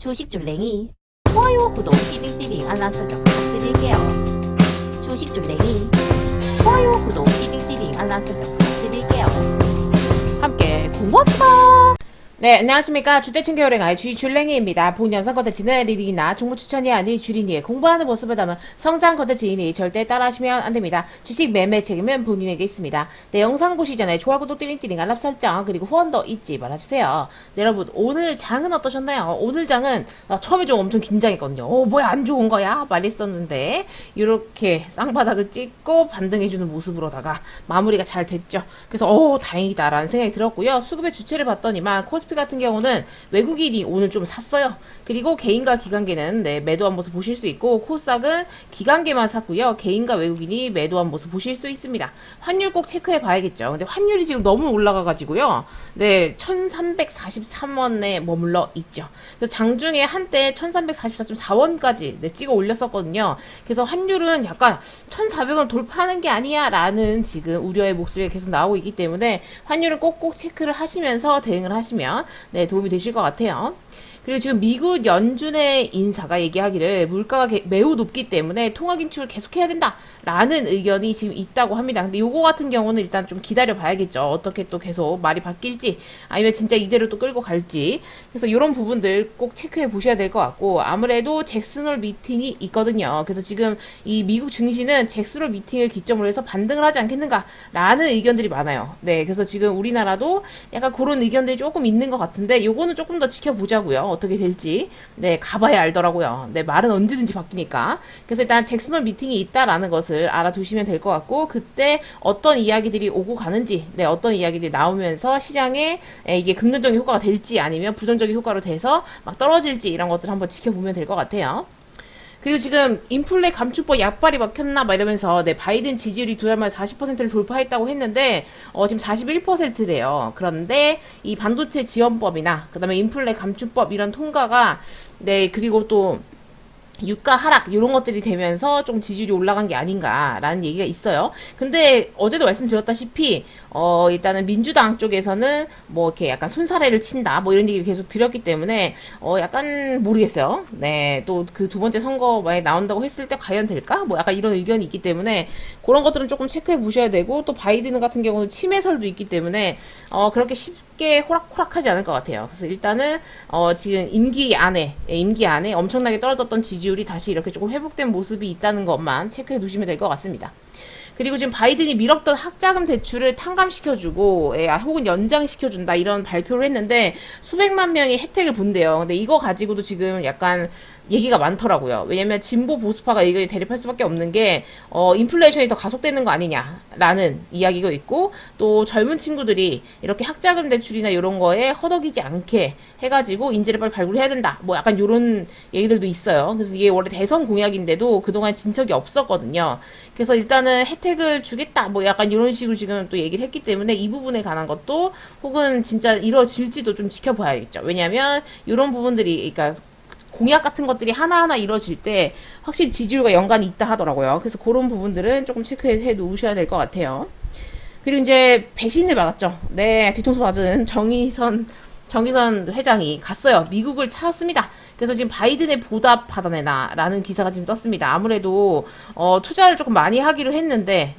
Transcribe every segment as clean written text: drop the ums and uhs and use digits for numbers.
주식줄랭이 좋아요, 구독, 띠링띠링 알람 설정 부탁드릴게요. 주식줄랭이 좋아요, 구독, 띠링띠링 알람 설정 부탁드릴게요. 함께 공부합시다. 네, 안녕하십니까. 주택층 겨울행아의 주줄랭이입니다. 본 영상 컨텐츠는 리딩이나 정보 추천이 아닌 주린이의 공부하는 모습을 담은 성장 컨텐츠이니 절대 따라하시면 안됩니다. 주식 매매 책임은 본인에게 있습니다. 네, 영상 보시기 전에 좋아요, 구독, 띠링띠링, 알람 설정, 그리고 후원도 잊지 말아주세요. 네, 여러분, 오늘 장은 어떠셨나요? 오늘 장은 처음에 좀 엄청 긴장했거든요. 뭐야, 안 좋은 거야? 말했었는데, 이렇게 쌍바닥을 찍고 반등해주는 모습으로다가 마무리가 잘 됐죠. 그래서, 다행이다라는 생각이 들었고요. 수급의 주체를 봤더니만, 코스피 같은 경우는 외국인이 오늘 좀 샀어요. 그리고 개인과 기관계는 매도한 모습 보실 수 있고, 코스닥은 기관계만 샀고요. 개인과 외국인이 매도한 모습 보실 수 있습니다. 환율 꼭 체크해 봐야겠죠. 근데 환율이 지금 너무 올라가가지고요. 1343원에 머물러 있죠. 그래서 장중에 한때 1344.4원까지 찍어 올렸었거든요. 그래서 환율은 약간 1400원 돌파하는 게 아니야 라는 지금 우려의 목소리가 계속 나오고 있기 때문에 환율은 꼭꼭 체크를 하시면서 대응을 하시면 도움이 되실 것 같아요. 그리고 지금 미국 연준의 인사가 얘기하기를 물가가 매우 높기 때문에 통화 긴축을 계속해야 된다라는 의견이 지금 있다고 합니다. 근데 요거 같은 경우는 일단 좀 기다려 봐야겠죠. 어떻게 또 계속 말이 바뀔지 아니면 진짜 이대로 또 끌고 갈지. 그래서 이런 부분들 꼭 체크해 보셔야 될 것 같고, 아무래도 잭슨홀 미팅이 있거든요. 그래서 지금 이 미국 증시는 잭슨홀 미팅을 기점으로 해서 반등을 하지 않겠는가라는 의견들이 많아요. 그래서 지금 우리나라도 약간 그런 의견들이 조금 있는 것 같은데 요거는 조금 더 지켜보자고요. 어떻게 될지 가봐야 알더라고요. 말은 언제든지 바뀌니까. 그래서 일단 잭슨홀 미팅이 있다라는 것을 알아두시면 될 것 같고, 그때 어떤 이야기들이 오고 가는지, 어떤 이야기들이 나오면서 시장에 이게 긍정적인 효과가 될지 아니면 부정적인 효과로 돼서 막 떨어질지 이런 것들 한번 지켜보면 될 것 같아요. 그리고 지금 인플레 감축법 약발이 막혔나 막 이러면서 바이든 지지율이 두 달 만에 40%를 돌파했다고 했는데 지금 41%래요. 그런데 이 반도체 지원법이나 그다음에 인플레 감축법 이런 통과가 그리고 또 유가 하락 이런 것들이 되면서 좀 지지율이 올라간 게 아닌가라는 얘기가 있어요. 근데 어제도 말씀드렸다시피 일단은 민주당 쪽에서는 뭐 이렇게 약간 손사래를 친다 뭐 이런 얘기를 계속 드렸기 때문에 약간 모르겠어요. 또 그 두 번째 선거에 나온다고 했을 때 과연 될까? 뭐 약간 이런 의견이 있기 때문에 그런 것들은 조금 체크해 보셔야 되고, 또 바이든 같은 경우는 치매설도 있기 때문에 그렇게 쉽게 호락호락하지 않을 것 같아요. 그래서 일단은 지금 임기 안에 엄청나게 떨어졌던 지지율이 다시 이렇게 조금 회복된 모습이 있다는 것만 체크해 두시면 될 것 같습니다. 그리고 지금 바이든이 미뤘던 학자금 대출을 탕감시켜주고 혹은 연장시켜준다 이런 발표를 했는데 수백만 명이 혜택을 본대요. 근데 이거 가지고도 지금 약간 얘기가 많더라고요. 왜냐면 진보 보수파가 이걸 대립할 수밖에 없는 게 인플레이션이 더 가속되는 거 아니냐라는 이야기가 있고, 또 젊은 친구들이 이렇게 학자금 대출이나 이런 거에 허덕이지 않게 해가지고 인재를 빨리 발굴해야 된다 뭐 약간 이런 얘기들도 있어요. 그래서 이게 원래 대선 공약인데도 그동안 진 적이 없었거든요. 그래서 일단은 혜택을 주겠다 뭐 약간 이런 식으로 지금 또 얘기를 했기 때문에 이 부분에 관한 것도 혹은 진짜 이루어질지도 좀 지켜봐야겠죠. 왜냐면 이런 부분들이 그러니까 공약 같은 것들이 하나하나 이루어질 때 확실히 지지율과 연관이 있다 하더라고요. 그래서 그런 부분들은 조금 체크해 놓으셔야 될 것 같아요. 그리고 이제 배신을 받았죠. 뒤통수 맞은 정의선 회장이 갔어요. 미국을 찾았습니다. 그래서 지금 바이든의 보답 받아내나라는 기사가 지금 떴습니다. 아무래도 투자를 조금 많이 하기로 했는데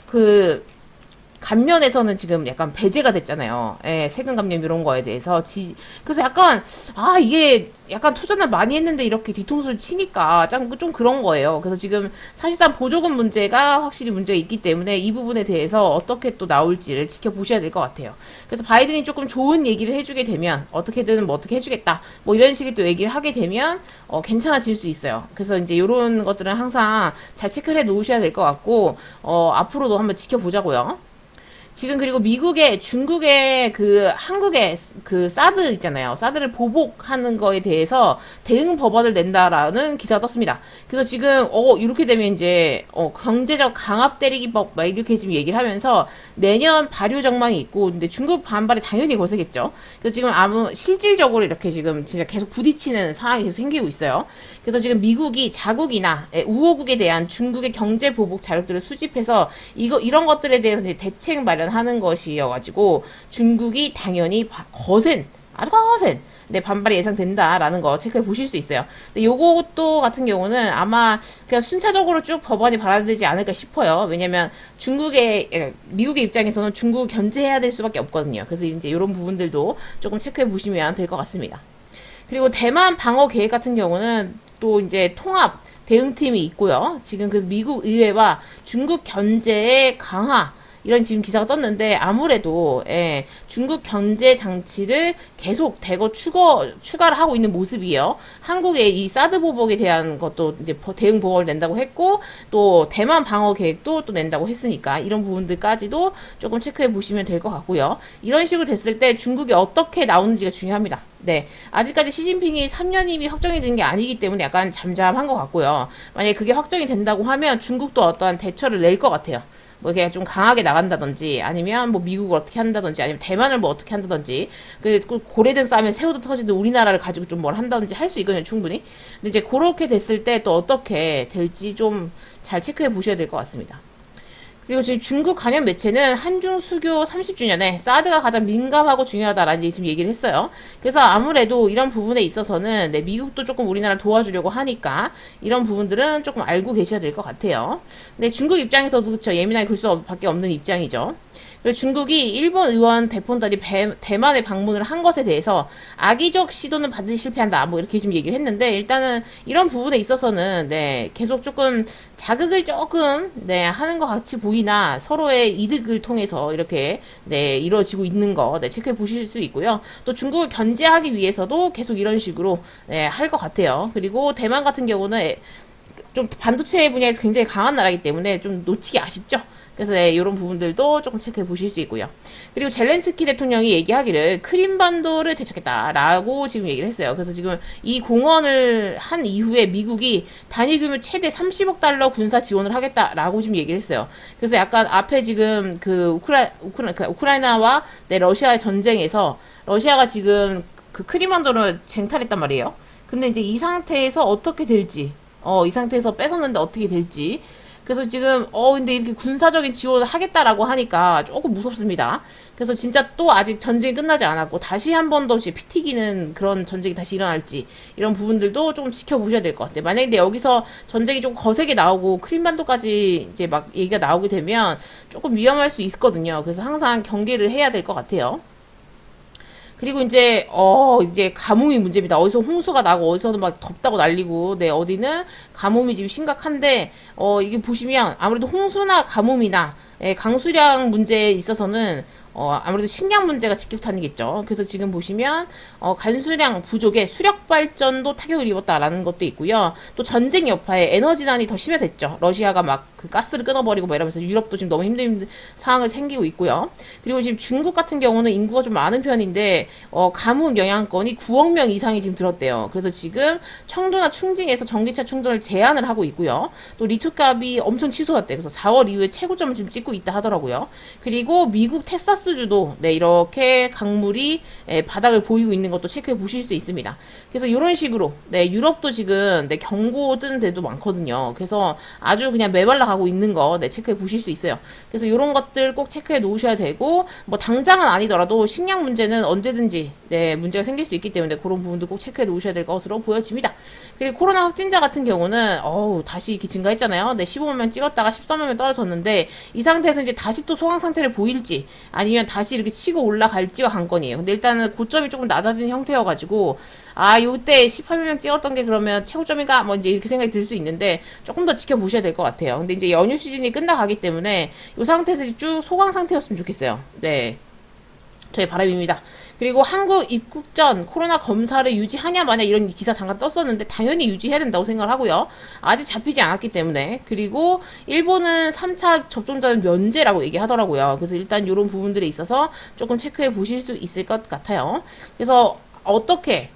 그 감면에서는 지금 약간 배제가 됐잖아요. 세금 감면 이런 거에 대해서. 그래서 약간, 이게 약간 투자를 많이 했는데 이렇게 뒤통수를 치니까 좀 그런 거예요. 그래서 지금 사실상 보조금 문제가 확실히 문제가 있기 때문에 이 부분에 대해서 어떻게 또 나올지를 지켜보셔야 될 것 같아요. 그래서 바이든이 조금 좋은 얘기를 해주게 되면 어떻게든 뭐 어떻게 해주겠다. 뭐 이런 식의 또 얘기를 하게 되면 괜찮아질 수 있어요. 그래서 이제 이런 것들은 항상 잘 체크를 해 놓으셔야 될 것 같고, 앞으로도 한번 지켜보자고요. 지금 그리고 중국의 한국의 사드 있잖아요. 사드를 보복하는 거에 대해서 대응 법안을 낸다라는 기사가 떴습니다. 그래서 지금 이렇게 되면 이제 경제적 강압 때리기법 막 이렇게 지금 얘기를 하면서 내년 발효 전망이 있고, 근데 중국 반발이 당연히 거세겠죠. 그래서 지금 실질적으로 이렇게 지금 진짜 계속 부딪히는 상황이 계속 생기고 있어요. 그래서 지금 미국이 자국이나 우호국에 대한 중국의 경제 보복 자료들을 수집해서 이런 것들에 대해서 이제 대책 마련하는 것이어가지고 중국이 당연히 거센 아주 거센 반발이 예상된다라는 거 체크해 보실 수 있어요. 근데 요것도 같은 경우는 아마 그냥 순차적으로 쭉 법안이 발화되지 않을까 싶어요. 왜냐면 미국의 입장에서는 중국 견제해야 될 수밖에 없거든요. 그래서 이제 이런 부분들도 조금 체크해 보시면 될 것 같습니다. 그리고 대만 방어 계획 같은 경우는 또 이제 통합 대응팀이 있고요. 지금 그 미국 의회와 중국 견제의 강화 이런 지금 기사가 떴는데 아무래도 중국 견제 장치를 계속 대거 추가를 하고 있는 모습이에요. 한국의 이 사드 보복에 대한 것도 이제 대응 보복을 낸다고 했고 또 대만 방어 계획도 또 낸다고 했으니까 이런 부분들까지도 조금 체크해 보시면 될 것 같고요. 이런 식으로 됐을 때 중국이 어떻게 나오는지가 중요합니다. 네. 아직까지 시진핑이 3년임이 확정이 된 게 아니기 때문에 약간 잠잠한 것 같고요. 만약에 그게 확정이 된다고 하면 중국도 어떠한 대처를 낼 것 같아요. 뭐 그냥 좀 강하게 나간다든지 아니면 뭐 미국을 어떻게 한다든지 아니면 대만을 뭐 어떻게 한다든지 그 고래된 쌈에 새우도 터지는 우리나라를 가지고 좀 뭘 한다든지 할 수 있거든요, 충분히. 근데 이제 그렇게 됐을 때 또 어떻게 될지 좀 잘 체크해 보셔야 될 것 같습니다. 그리고 지금 중국 관련 매체는 한중 수교 30주년에 사드가 가장 민감하고 중요하다라는 지금 얘기를 했어요. 그래서 아무래도 이런 부분에 있어서는 미국도 조금 우리나라를 도와주려고 하니까 이런 부분들은 조금 알고 계셔야 될 것 같아요. 근데 중국 입장에서도 그렇죠. 예민하게 굴 수밖에 없는 입장이죠. 그리고 중국이 일본 의원 대폰단이 대만에 방문을 한 것에 대해서 악의적 시도는 반드시 실패한다. 뭐 이렇게 지금 얘기를 했는데 일단은 이런 부분에 있어서는 계속 조금 자극을 조금 하는 것 같이 보이나 서로의 이득을 통해서 이렇게 이루어지고 있는 거 체크해 보실 수 있고요. 또 중국을 견제하기 위해서도 계속 이런 식으로 할 것 같아요. 그리고 대만 같은 경우는 좀 반도체 분야에서 굉장히 강한 나라이기 때문에 좀 놓치기 아쉽죠. 그래서 이런 부분들도 조금 체크해 보실 수 있고요. 그리고 젤렌스키 대통령이 얘기하기를 크림반도를 되찾겠다라고 지금 얘기를 했어요. 그래서 지금 이 공언을 한 이후에 미국이 단위 규모 최대 30억 달러 군사 지원을 하겠다라고 지금 얘기를 했어요. 그래서 약간 앞에 지금 그 우크라이나와 러시아의 전쟁에서 러시아가 지금 그 크림반도를 쟁탈했단 말이에요. 근데 이제 이 상태에서 어떻게 될지, 이 상태에서 뺏었는데 어떻게 될지. 그래서 지금 근데 이렇게 군사적인 지원을 하겠다라고 하니까 조금 무섭습니다. 그래서 진짜 또 아직 전쟁이 끝나지 않았고 다시 한 번 더 피 튀기는 그런 전쟁이 다시 일어날지 이런 부분들도 조금 지켜보셔야 될 것 같아요. 만약에 근데 여기서 전쟁이 좀 거세게 나오고 크림반도까지 이제 막 얘기가 나오게 되면 조금 위험할 수 있거든요. 그래서 항상 경계를 해야 될 것 같아요. 그리고 이제 가뭄이 문제입니다. 어디서 홍수가 나고 어디서도 막 덥다고 난리고 어디는 가뭄이 지금 심각한데 이게 보시면 아무래도 홍수나 가뭄이나 강수량 문제에 있어서는 아무래도 식량 문제가 직격탄이겠죠. 그래서 지금 보시면 간수량 부족에 수력 발전도 타격을 입었다라는 것도 있고요. 또 전쟁 여파에 에너지난이 더 심해졌죠. 러시아가 막 그 가스를 끊어버리고 막 이러면서 유럽도 지금 너무 힘든 상황을 생기고 있고요. 그리고 지금 중국 같은 경우는 인구가 좀 많은 편인데 가뭄 영향권이 9억 명 이상이 지금 들었대요. 그래서 지금 청도나 충칭에서 전기차 충전을 제한을 하고 있고요. 또 리투값이 엄청 치솟았대. 그래서 4월 이후에 최고점을 지금 찍고 있다 하더라고요. 그리고 미국 텍사스주도 이렇게 강물이 바닥을 보이고 있는 것도 체크해 보실 수 있습니다. 그래서 이런 식으로 유럽도 지금 경고 뜬 데도 많거든요. 그래서 아주 그냥 메말라 가고 있는 거 체크해 보실 수 있어요. 그래서 이런 것들 꼭 체크해 놓으셔야 되고 뭐 당장은 아니더라도 식량 문제는 언제든지 문제가 생길 수 있기 때문에 그런 부분도 꼭 체크해 놓으셔야 될 것으로 보여집니다. 그리고 코로나 확진자 같은 경우는 다시 이렇게 증가했잖아요. 15만 명 찍었다가 13만 명 떨어졌는데 이 상태에서 이제 다시 또 소강 상태를 보일지 아니면 다시 이렇게 치고 올라갈지와 관건이에요. 근데 일단은 고점이 조금 낮아진 형태여가지고 요때 18만 명 찍었던 게 그러면 최고점인가 뭐 이제 이렇게 생각이 들 수 있는데 조금 더 지켜보셔야 될 것 같아요. 근데 이제 연휴 시즌이 끝나가기 때문에 이 상태에서 쭉 소강 상태였으면 좋겠어요. 저의 바람입니다. 그리고 한국 입국 전 코로나 검사를 유지하냐 마냐 이런 기사 잠깐 떴었는데 당연히 유지해야 된다고 생각을 하고요. 아직 잡히지 않았기 때문에. 그리고 일본은 3차 접종자는 면제라고 얘기하더라고요. 그래서 일단 이런 부분들에 있어서 조금 체크해 보실 수 있을 것 같아요. 그래서 어떻게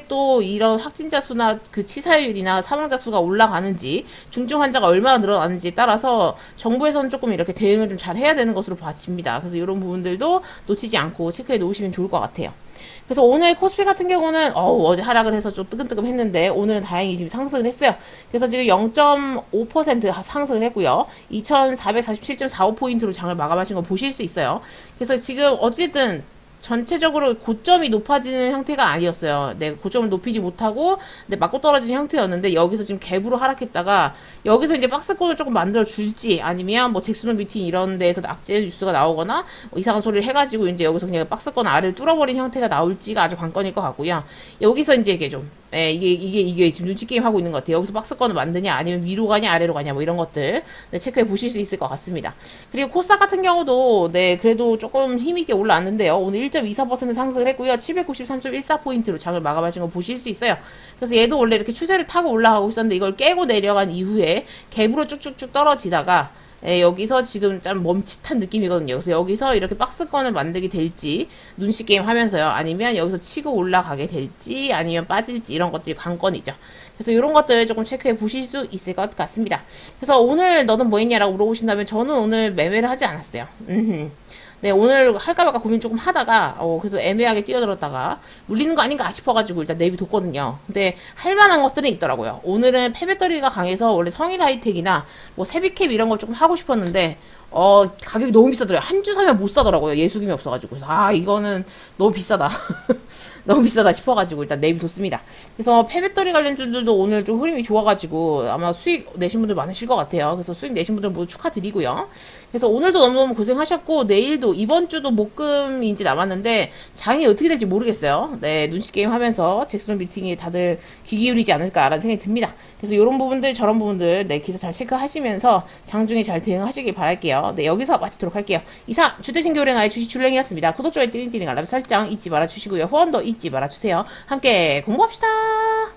또 이런 확진자 수나 그 치사율이나 사망자 수가 올라가는지, 중증 환자가 얼마나 늘어나는지에 따라서 정부에서는 조금 이렇게 대응을 좀 잘 해야 되는 것으로 봐집니다. 그래서 이런 부분들도 놓치지 않고 체크해 놓으시면 좋을 것 같아요. 그래서 오늘 코스피 같은 경우는 어제 하락을 해서 좀 뜨끔뜨끔 했는데 오늘은 다행히 지금 상승을 했어요. 그래서 지금 0.5% 상승을 했고요. 2447.45포인트로 장을 마감하신 거 보실 수 있어요. 그래서 지금 어쨌든 전체적으로 고점이 높아지는 형태가 아니었어요. 네, 고점을 높이지 못하고 네, 맞고 떨어지는 형태였는데 여기서 지금 갭으로 하락했다가 여기서 이제 박스권을 조금 만들어 줄지 아니면 뭐 잭스론 미팅 이런 데에서 악재 뉴스가 나오거나 뭐 이상한 소리를 해가지고 이제 여기서 그냥 박스권 아래를 뚫어버린 형태가 나올지가 아주 관건일 것 같고요. 여기서 이제 이게 좀 이게 지금 눈치 게임 하고 있는 것 같아요. 여기서 박스권을 만드냐 아니면 위로 가냐 아래로 가냐 뭐 이런 것들 네, 체크해 보실 수 있을 것 같습니다. 그리고 코스닥 같은 경우도 네 그래도 조금 힘있게 올라왔는데요. 오늘 1.24% 상승을 했고요. 793.14포인트로 장을 마감하신 거 보실 수 있어요. 그래서 얘도 원래 이렇게 추세를 타고 올라가고 있었는데 이걸 깨고 내려간 이후에 갭으로 쭉쭉쭉 떨어지다가 여기서 지금 좀 멈칫한 느낌이거든요. 그래서 여기서 이렇게 박스권을 만들게 될지 눈치 게임 하면서요. 아니면 여기서 치고 올라가게 될지 아니면 빠질지 이런 것들이 관건이죠. 그래서 이런 것들 조금 체크해 보실 수 있을 것 같습니다. 그래서 오늘 너는 뭐 했냐라고 물어보신다면 저는 오늘 매매를 하지 않았어요. 네, 오늘 할까 말까 고민 조금 하다가, 그래도 애매하게 뛰어들었다가, 물리는 거 아닌가 싶어가지고 일단 내비뒀거든요. 근데 할 만한 것들은 있더라고요. 오늘은 패배터리가 강해서 원래 성일 하이텍이나 뭐 세비캡 이런 걸 조금 하고 싶었는데, 가격이 너무 비싸더라고요. 한 주 사면 못 사더라고요. 예수금이 없어가지고. 그래서, 이거는 너무 비싸다. 너무 비싸다 싶어가지고 일단 내비뒀습니다. 그래서 폐배터리 관련주들도 오늘 좀 흐름이 좋아가지고 아마 수익 내신 분들 많으실 것 같아요. 그래서 수익 내신 분들 모두 축하드리고요. 그래서 오늘도 너무너무 고생하셨고 내일도 이번 주도 목금이 이제 남았는데 장이 어떻게 될지 모르겠어요. 네, 눈치 게임 하면서 잭슨 미팅에 다들 귀 기울이지 않을까라는 생각이 듭니다. 그래서 이런 부분들 저런 부분들 네, 기사 잘 체크하시면서 장중에 잘 대응하시길 바랄게요. 네, 여기서 마치도록 할게요. 이상 주대신교랭아의 주식출랭이었습니다. 구독, 좋아요, 띠링띠링 알람 설정 잊지 말아주시고요. 후원도 잊지 말아주세요. 함께 공부합시다.